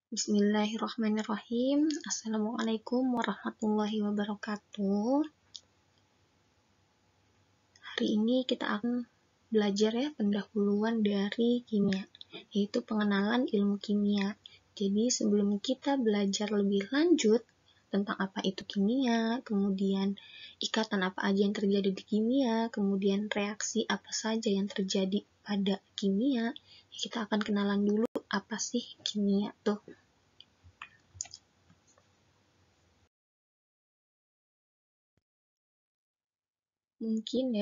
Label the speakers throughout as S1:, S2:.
S1: Bismillahirrahmanirrahim. Assalamualaikum warahmatullahi wabarakatuh. Hari ini kita akan belajar pendahuluan dari kimia, yaitu pengenalan ilmu kimia. Jadi sebelum kita belajar lebih lanjut tentang apa itu kimia, kemudian ikatan apa aja yang terjadi di kimia, kemudian reaksi apa saja yang terjadi pada kimia, kita akan kenalan dulu apa sih kimia tuh. Mungkin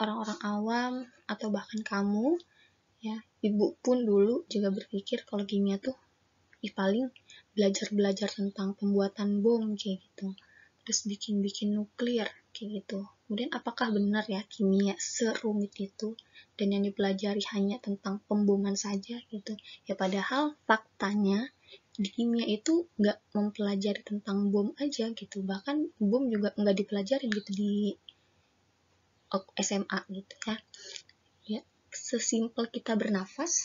S1: orang-orang awam atau bahkan kamu ibu pun dulu juga berpikir kalau kimia tuh paling belajar tentang pembuatan bom kayak gitu, terus bikin nuklir kayak gitu. Kemudian apakah benar kimia serumit itu dan yang dipelajari hanya tentang pemboman saja gitu ya? Padahal faktanya di kimia itu nggak mempelajari tentang bom aja gitu, bahkan bom juga nggak dipelajarin gitu di SMA gitu ya. Sesimpel kita bernafas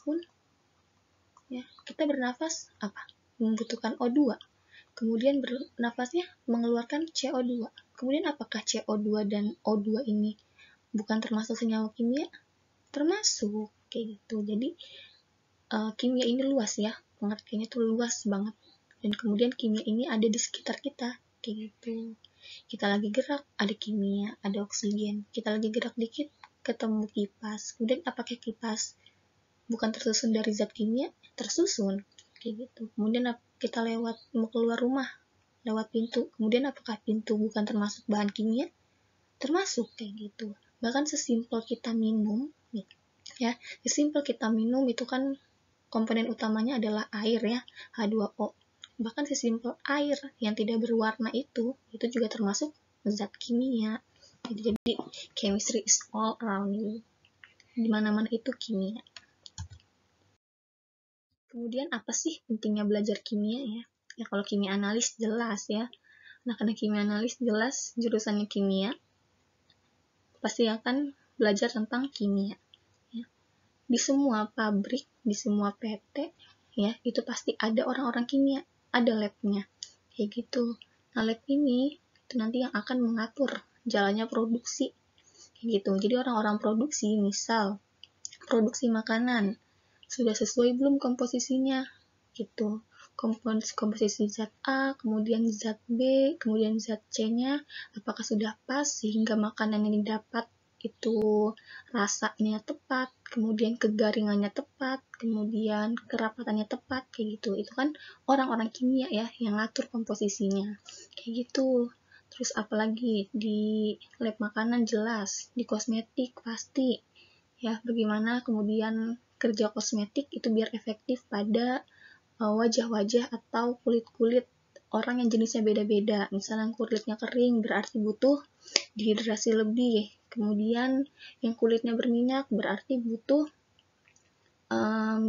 S1: pun kita bernafas apa? Membutuhkan O2. Kemudian bernafasnya mengeluarkan CO2. Kemudian apakah CO2 dan O2 ini bukan termasuk senyawa kimia? Termasuk kayak gitu. Jadi kimia ini luas pengertiannya tuh luas banget. Dan kemudian kimia ini ada di sekitar kita kayak gitu. Kita lagi gerak, ada kimia, ada oksigen. Kita lagi gerak dikit, ketemu kipas. Kemudian apakah kipas bukan tersusun dari zat kimia? Tersusun, kayak gitu. Kemudian kita mau keluar rumah, lewat pintu. Kemudian apakah pintu bukan termasuk bahan kimia? Termasuk, kayak gitu. Bahkan sesimpel kita minum, sesimpel kita minum itu kan komponen utamanya adalah air H2O. Bahkan sesimpel air yang tidak berwarna itu juga termasuk zat kimia. Jadi chemistry is all around you. Di mana-mana itu kimia. Kemudian apa sih pentingnya belajar kimia ya? Kalau kimia analis jelas Nah, karena kimia analis jelas jurusannya kimia, pasti akan belajar tentang kimia. Di semua pabrik, di semua PT itu pasti ada orang-orang kimia, ada labnya kayak gitu. Nah, lab ini itu nanti yang akan mengatur jalannya produksi kayak gitu. Jadi orang-orang produksi, misal produksi makanan, sudah sesuai belum komposisinya gitu, komposisi zat A, kemudian zat B, kemudian zat C-nya apakah sudah pas sehingga makanan yang didapat itu rasanya tepat, kemudian kegaringannya tepat, kemudian kerapatannya tepat kayak gitu. Itu kan orang-orang kimia yang ngatur komposisinya kayak gitu. Terus apalagi di lab makanan jelas, di kosmetik pasti bagaimana kemudian kerja kosmetik itu biar efektif pada wajah-wajah atau kulit-kulit orang yang jenisnya beda-beda. Misalnya kulitnya kering berarti butuh dehidrasi lebih. Kemudian yang kulitnya berminyak berarti butuh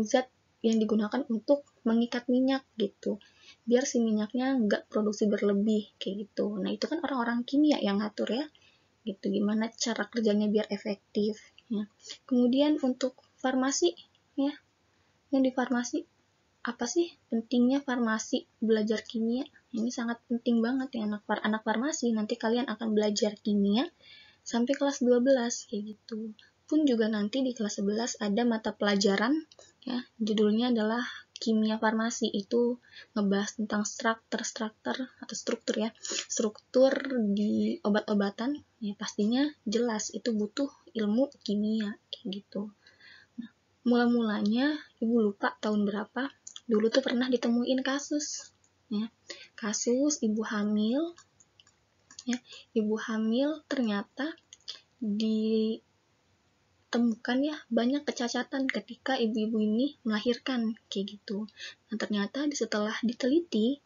S1: zat yang digunakan untuk mengikat minyak gitu. Biar si minyaknya nggak produksi berlebih kayak gitu. Nah, itu kan orang-orang kimia yang ngatur gitu. Gimana cara kerjanya biar efektif Kemudian untuk farmasi yang di farmasi apa sih pentingnya farmasi belajar kimia? Ini sangat penting banget anak farmasi. Nanti kalian akan belajar kimia sampai kelas 12 kayak gitu. Pun juga nanti di kelas 11 ada mata pelajaran judulnya adalah kimia farmasi. Itu ngebahas tentang struktur di obat-obatan. Pastinya jelas itu butuh ilmu kimia kayak gitu. Mula-mulanya ibu lupa tahun berapa, dulu tuh pernah ditemuin kasus ibu hamil ternyata ditemukan banyak kecacatan ketika ibu-ibu ini melahirkan kayak gitu. Nah, ternyata setelah diteliti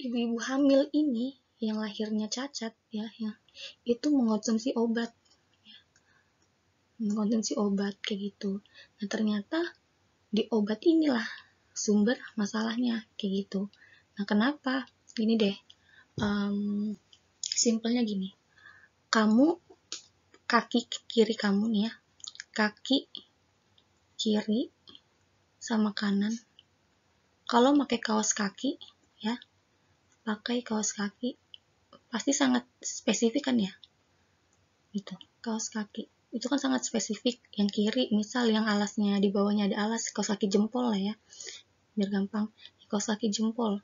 S1: ibu-ibu hamil ini yang lahirnya cacat itu mengkonsumsi obat kayak gitu. Nah, ternyata di obat inilah sumber masalahnya kayak gitu. Nah, kenapa? Gini deh, simpelnya gini, kamu kaki kiri kamu nih ya, kaki kiri sama kanan. Kalau pakai kaos kaki ya, pakai kaos kaki pasti sangat spesifik kan ya, gitu. Kaos kaki itu kan sangat spesifik. Yang kiri misal yang alasnya di bawahnya ada alas, kaos kaki jempol lah ya, biar gampang. Kaos kaki jempol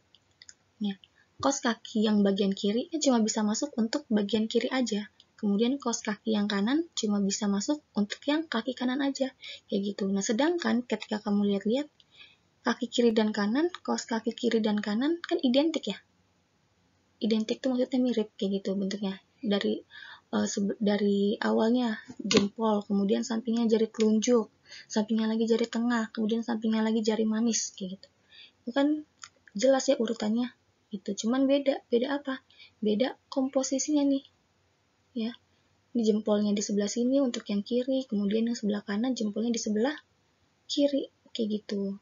S1: ya. Kaos kaki yang bagian kiri cuma bisa masuk untuk bagian kiri aja. Kemudian kaos kaki yang kanan cuma bisa masuk untuk yang kaki kanan aja, kayak gitu. Nah, sedangkan ketika kamu lihat-lihat kaki kiri dan kanan, kaos kaki kiri dan kanan kan identik ya. Identik tuh maksudnya mirip kayak gitu bentuknya. Dari awalnya jempol, kemudian sampingnya jari telunjuk, sampingnya lagi jari tengah, kemudian sampingnya lagi jari manis kayak gitu. Itu kan jelas ya urutannya. Itu cuman beda apa? Beda komposisinya nih. Ya. Ini jempolnya di sebelah sini untuk yang kiri, kemudian yang sebelah kanan jempolnya di sebelah kiri kayak gitu.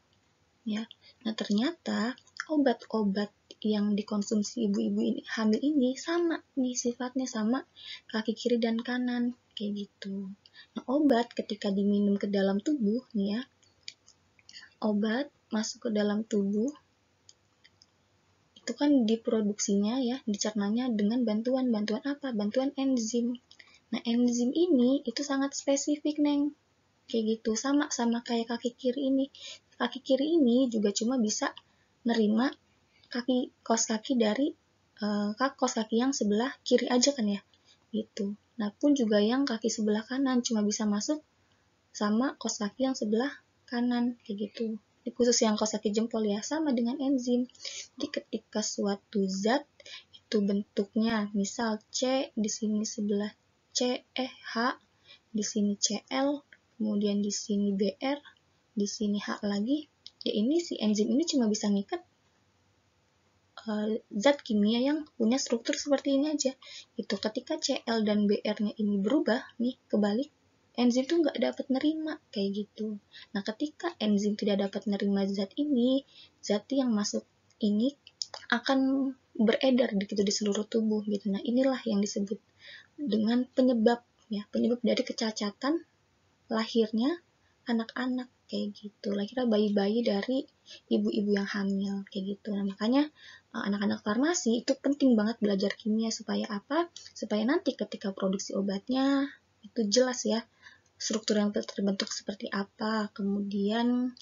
S1: Ya. Nah, ternyata obat-obat yang dikonsumsi ibu-ibu ini hamil ini sama nih sifatnya, sama kaki kiri dan kanan kayak gitu. Nah, obat ketika diminum ke dalam tubuh nih ya, obat masuk ke dalam tubuh itu kan diproduksinya ya, dicernanya dengan bantuan apa? Bantuan enzim. Nah, enzim ini itu sangat spesifik, Neng. Kayak gitu, sama kayak kaki kiri ini. Kaki kiri ini juga cuma bisa nerima kaos kaki dari kaos kaki yang sebelah kiri aja kan ya. Gitu. Nah, pun juga yang kaki sebelah kanan cuma bisa masuk sama kaos kaki yang sebelah kanan kayak gitu. Khusus yang kaos kaki jempol ya, sama dengan enzim. Jadi ketika suatu zat itu bentuknya misal C di sini sebelah H, di sini Cl, kemudian di sini Br, di sini H lagi, ya ini si enzim ini cuma bisa ngikat zat kimia yang punya struktur seperti ini aja. Itu ketika Cl dan Br-nya ini berubah nih kebalik, enzim tuh nggak dapat nerima kayak gitu. Nah, ketika enzim tidak dapat nerima zat ini, zat yang masuk ini akan beredar gitu di seluruh tubuh gitu. Nah, inilah yang disebut dengan penyebab ya, penyebab dari kecacatan lahirnya anak-anak kayak gitu. Lahirnya bayi-bayi dari ibu-ibu yang hamil kayak gitu. Nah, makanya anak-anak farmasi itu penting banget belajar kimia supaya apa? Supaya nanti ketika produksi obatnya itu jelas ya, struktur yang terbentuk seperti apa, kemudian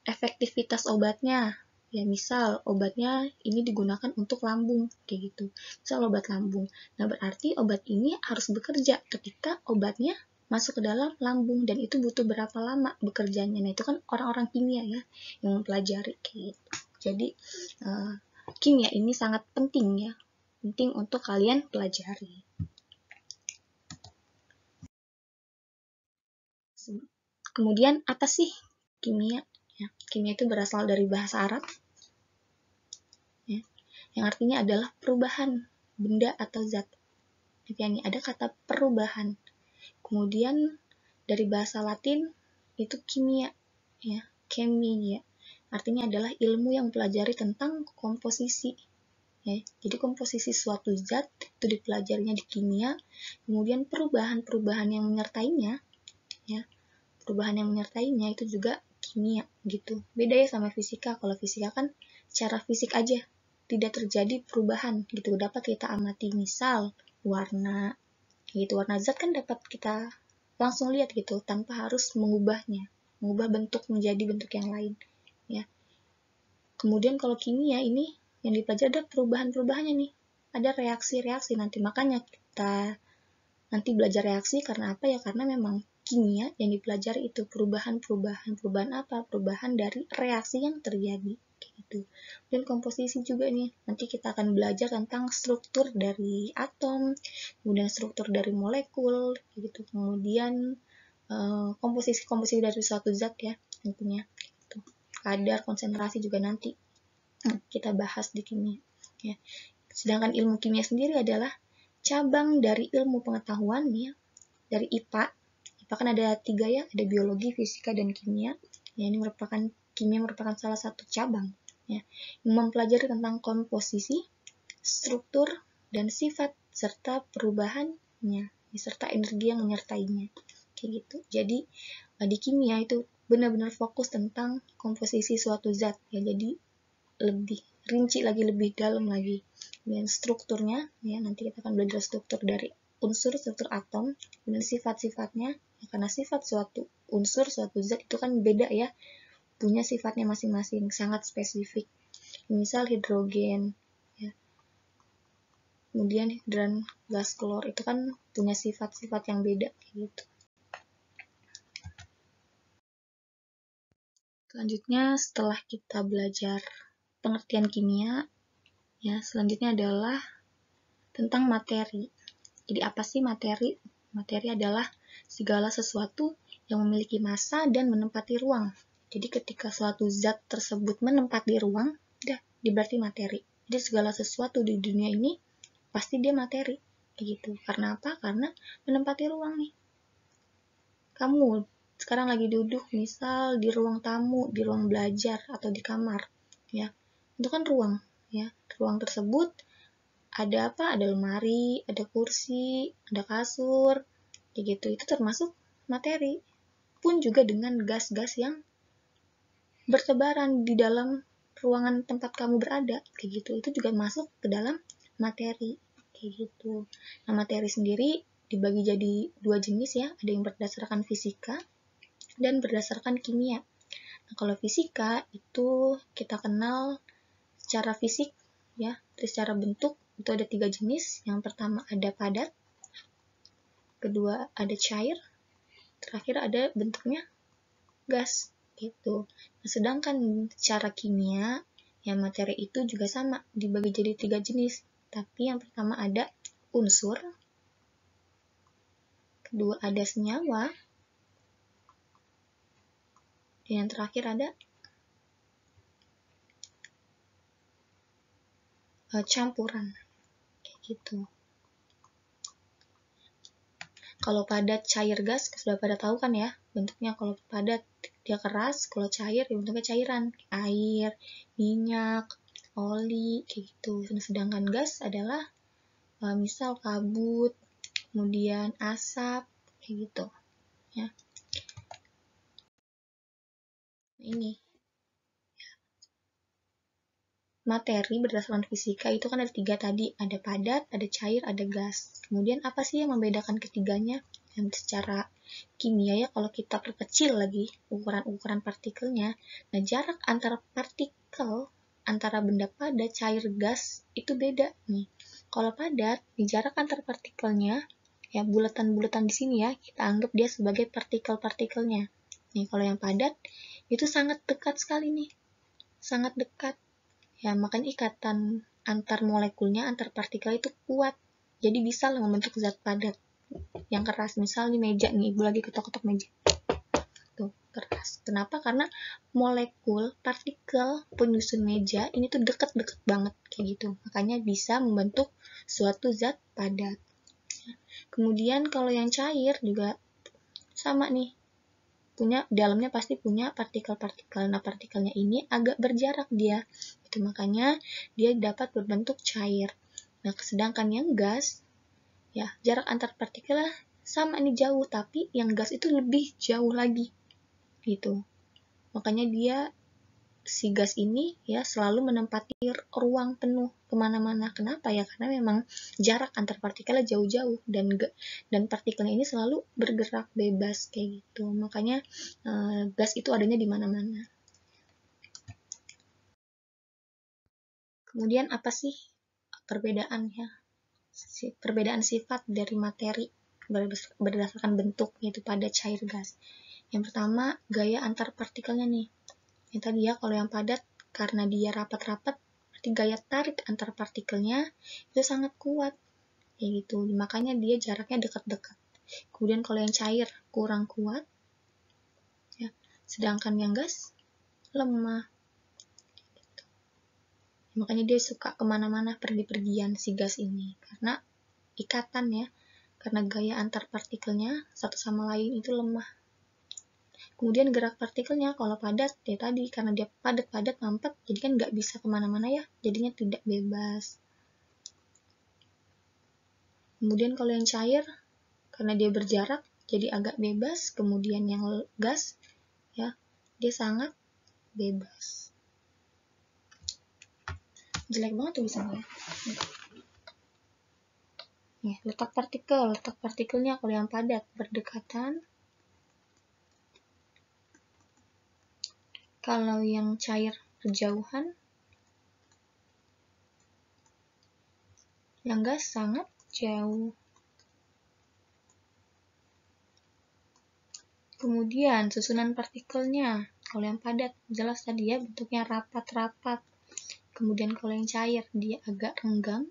S1: efektivitas obatnya. Ya, misal obatnya ini digunakan untuk lambung, kayak gitu. Misal obat lambung. Nah, berarti obat ini harus bekerja ketika obatnya masuk ke dalam lambung, dan itu butuh berapa lama bekerjanya. Nah, itu kan orang-orang kimia ya yang mempelajari kayak gitu. Jadi, kimia ini sangat penting ya. Penting untuk kalian pelajari. Kemudian apa sih kimia? Ya, kimia itu berasal dari bahasa Arab ya, yang artinya adalah perubahan benda atau zat. Jadi ada kata perubahan. Kemudian dari bahasa Latin itu kimia ya, chemia. Artinya adalah ilmu yang mempelajari tentang komposisi. Ya, jadi komposisi suatu zat itu dipelajarinya di kimia. Kemudian perubahan-perubahan yang menyertainya ya, perubahan yang menyertainya itu juga kimia gitu. Beda ya sama fisika. Kalau fisika kan secara fisik aja, tidak terjadi perubahan gitu, dapat kita amati. Misal warna gitu, warna zat kan dapat kita langsung lihat gitu tanpa harus mengubahnya, mengubah bentuk menjadi bentuk yang lain ya. Kemudian kalau kimia ini yang dipelajari ada perubahan-perubahannya nih, ada reaksi-reaksi nanti. Makanya kita nanti belajar reaksi karena apa ya, karena memang kimia yang dipelajari itu perubahan apa? Perubahan dari reaksi yang terjadi gitu. Dan komposisi juga nih, nanti kita akan belajar tentang struktur dari atom, kemudian struktur dari molekul gitu, kemudian komposisi dari suatu zat ya tentunya gitu. Kadar konsentrasi juga nanti kita bahas di kimia ya. Sedangkan ilmu kimia sendiri adalah cabang dari ilmu pengetahuan ya, dari IPA. IPA kan ada 3 ya, ada biologi, fisika, dan kimia. Ya, ini kimia merupakan salah satu cabang ya, yang mempelajari tentang komposisi, struktur, dan sifat serta perubahan zatnya serta energi yang menyertainya kayak gitu. Jadi di kimia itu benar-benar fokus tentang komposisi suatu zat ya, jadi lebih rinci lagi, lebih dalam lagi. Dan strukturnya ya, nanti kita akan belajar struktur dari unsur, struktur atom dan sifat-sifatnya ya, karena sifat suatu unsur, suatu zat itu kan beda ya, punya sifatnya masing-masing, sangat spesifik. Misal hidrogen ya, kemudian hidran gas klor itu kan punya sifat-sifat yang beda gitu. Selanjutnya setelah kita belajar pengertian kimia ya, selanjutnya adalah tentang materi. Jadi apa sih materi? Materi adalah segala sesuatu yang memiliki massa dan menempati ruang. Jadi ketika suatu zat tersebut menempati ruang, udah berarti materi. Jadi segala sesuatu di dunia ini pasti dia materi. Kayak gitu. Karena apa? Karena menempati ruang nih. Kamu sekarang lagi duduk misal di ruang tamu, di ruang belajar atau di kamar, ya. Itu kan ruang, ya. Ruang tersebut ada apa? Ada lemari, ada kursi, ada kasur, kayak gitu. Itu termasuk materi. Pun juga dengan gas-gas yang bertebaran di dalam ruangan tempat kamu berada, kayak gitu. Itu juga masuk ke dalam materi, kayak gitu. Nah, materi sendiri dibagi jadi dua jenis ya, ada yang berdasarkan fisika dan berdasarkan kimia. Nah, kalau fisika itu kita kenal secara fisik ya, secara bentuk itu ada 3 jenis. Yang pertama ada padat, kedua ada cair, terakhir ada bentuknya gas gitu. Nah, sedangkan secara kimia ya materi itu juga sama, dibagi jadi 3 jenis. Tapi yang pertama ada unsur, kedua ada senyawa, dan yang terakhir ada campuran kayak gitu. Kalau padat, cair, gas sudah pada tahu kan ya bentuknya. Kalau padat dia keras, kalau cair ya bentuknya cairan, air, minyak, oli kayak gitu. Sedangkan gas adalah misal kabut, kemudian asap kayak gitu ya. Ini materi berdasarkan fisika itu kan ada 3 tadi, ada padat, ada cair, ada gas. Kemudian apa sih yang membedakan ketiganya? Yang secara kimia ya, kalau kita perkecil lagi ukuran partikelnya, nah jarak antara partikel antara benda padat, cair, gas itu beda nih. Kalau padat, jarak antar partikelnya ya bulatan-bulatan di sini ya, kita anggap dia sebagai partikel-partikelnya. Nih kalau yang padat itu sangat dekat sekali nih, sangat dekat. Ya, makanya ikatan antar molekulnya, antar partikel itu kuat. Jadi bisa lah membentuk zat padat yang keras. Misal nih meja nih, ibu lagi ketok-ketok meja. Tuh, keras. Kenapa? Karena molekul, partikel, penyusun meja ini tuh deket-deket banget kayak gitu. Makanya bisa membentuk suatu zat padat. Kemudian kalau yang cair juga sama nih. Dalamnya pasti punya partikel-partikel. Nah, partikelnya ini agak berjarak dia. Itu makanya dia dapat berbentuk cair. Nah, sedangkan yang gas, ya jarak antar partikel sama nih jauh, tapi yang gas itu lebih jauh lagi. Gitu. Makanya si gas ini ya selalu menempati ruang penuh kemana-mana. Kenapa ya? Karena memang jarak antar partikelnya jauh-jauh dan partikelnya ini selalu bergerak bebas kayak gitu. Makanya gas itu adanya di mana-mana. Kemudian apa sih perbedaan ya? Perbedaan sifat dari materi berdasarkan bentuk, yaitu padat, cair, gas. Yang pertama gaya antar partikelnya nih. Yang tadi ya, kalau yang padat karena dia rapat-rapat, berarti gaya tarik antar partikelnya itu sangat kuat, kayak gitu. Makanya dia jaraknya dekat-dekat. Kemudian kalau yang cair kurang kuat, ya. Sedangkan yang gas lemah. Gitu. Makanya dia suka kemana-mana pergi-pergian si gas ini, karena ikatan ya, karena gaya antar partikelnya satu sama lain itu lemah. Kemudian gerak partikelnya kalau padat ya tadi karena dia padat mampet, jadi kan nggak bisa kemana-mana ya, jadinya tidak bebas. Kemudian kalau yang cair, karena dia berjarak, jadi agak bebas. Kemudian yang gas, ya, dia sangat bebas. Jelek banget tulisannya. Nih, letak partikelnya kalau yang padat berdekatan, kalau yang cair berjauhan, yang gas sangat jauh. Kemudian susunan partikelnya, kalau yang padat jelas tadi ya bentuknya rapat-rapat. Kemudian kalau yang cair dia agak renggang.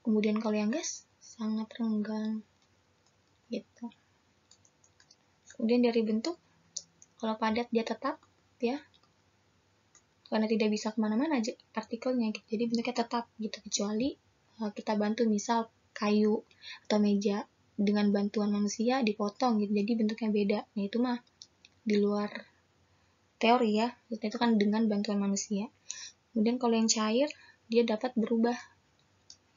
S1: Kemudian kalau yang gas sangat renggang. Gitu. Kemudian dari bentuk, kalau padat dia tetap ya, karena tidak bisa kemana-mana partikelnya gitu. Jadi bentuknya tetap gitu, kecuali kita bantu misal kayu atau meja dengan bantuan manusia dipotong gitu, jadi bentuknya beda. Nah itu mah di luar teori ya, itu kan dengan bantuan manusia. Kemudian kalau yang cair dia dapat berubah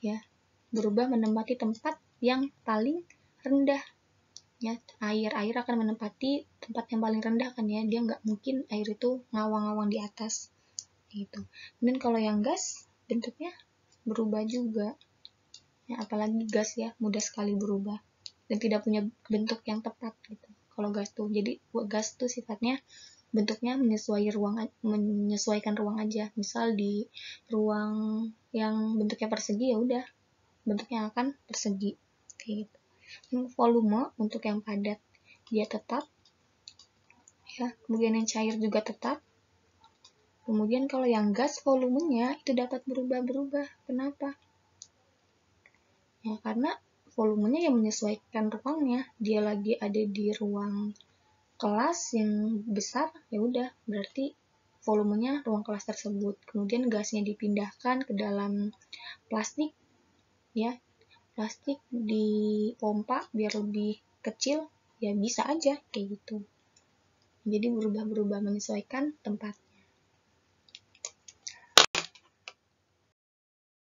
S1: ya, berubah menempati tempat yang paling rendah ya. Air akan menempati tempat yang paling rendah kan ya, dia nggak mungkin air itu ngawang-ngawang di atas gitu. Kemudian kalau yang gas bentuknya berubah juga ya, apalagi gas ya mudah sekali berubah dan tidak punya bentuk yang tepat gitu kalau gas tuh. Jadi gas tuh sifatnya bentuknya menyesuaikan ruang aja. Misal di ruang yang bentuknya persegi ya udah bentuknya akan persegi gitu. Volume untuk yang padat dia tetap ya, kemudian yang cair juga tetap. Kemudian kalau yang gas volumenya itu dapat berubah-berubah. Kenapa? Ya karena volumenya yang menyesuaikan ruangnya. Dia lagi ada di ruang kelas yang besar, ya udah berarti volumenya ruang kelas tersebut. Kemudian gasnya dipindahkan ke dalam plastik ya. Plastik dipompa biar lebih kecil, ya bisa aja kayak gitu. Jadi berubah-berubah menyesuaikan tempat.